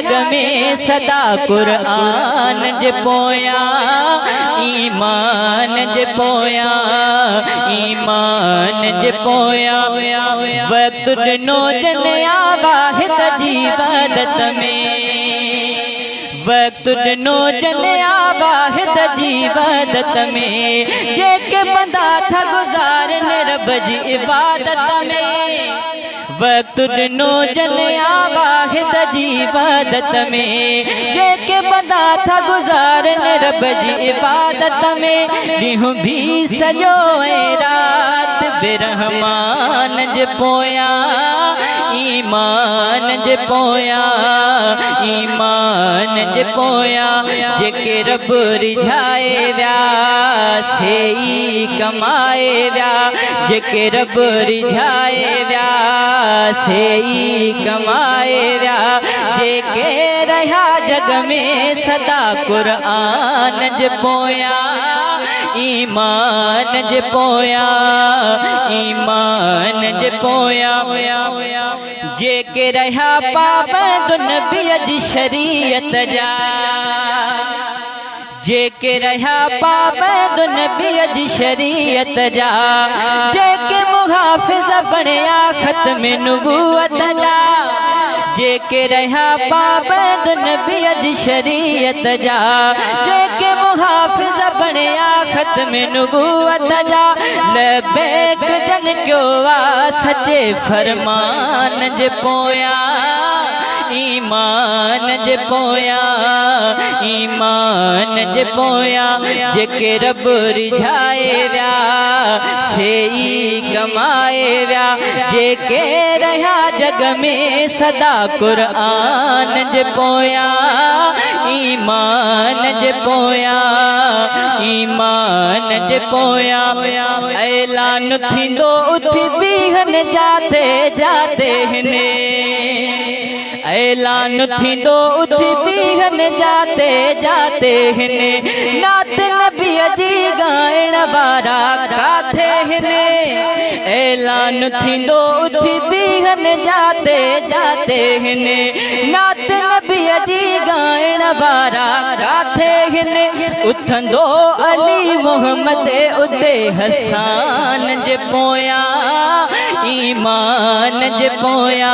जग में सदा कुरान जे पोया ईमान जे पोया ईमान जे पोया वक्त ॾिनो जन वाहिद जी इबादत में वक्त ॾिनो जन वाहिद जी इबादत में जेके बंदा था गुज़ारन रब जी इबादत में वक्त ॾिनो जन वाहिद जी इबादत में जेके बंदा था गुज़ारन रब जी इबादत में ॾींहुं भी सॼो ऐं रात बेरहमान जे पोया ईमान जे पोया ईमान जे पोया जेके रब रिझाए व्या से ई कमाए व्या जेके रब रिझाए व्या से ई कमाए व्या जेके रहा जग में सदा कुरान जे पोया ईमान जे पोया ईमान जे पोया जेके रहा पाबंद नबी जी शरीयत जा जेके रहा पाबंद नबी जी शरीयत जा जेके मुहाफिज बणिया ख़त्म नबूवत जा जेके रहा पाबंद नबी जी शरीयत जा जेके मुहाफिज बणिया ख़त्म नबूवत जा लबैक जन क्यों सचे फरमान जे पोया ईमान जे पोया ईमान जे पोया जेके रब रिझाए व्या से ई कमाए व्या जेके रहा जग में सदा कुरान जे पोया ईमान जे पोया ईमान जे पोया ऐलान थींदो उथी बीहन जाते जाते ने ऐलान थींदो उथी बीहन जाते जाते ने नात नबी जी गाइण वारा काथे ने ऐलान थींदो उथी बीहन जाते जाते ने नात नबी जी गाइण वारा काथे ने उथंदो अली मोहम्मद उदे हसान जे पोया ईमान जे पोया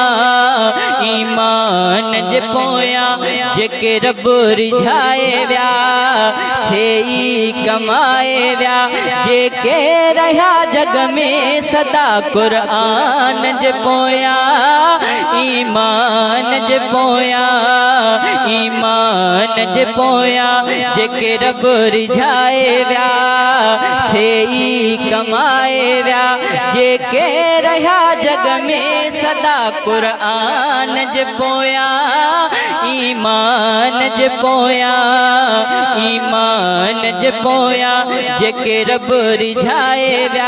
ईमान जे पोया जेके रब रिझाए व्या से ई कमाए व्या जेके रहा जग में सदा कुरान जे पोया ईमान जे पोया ईमान जे पोया जेके रब रिझाए व्या से ई कमाए व्या जेके रहा जग में सदा कुरान जे पोया ईमान जे पोया ईमान जे पोया जेके रब रिझाए व्या।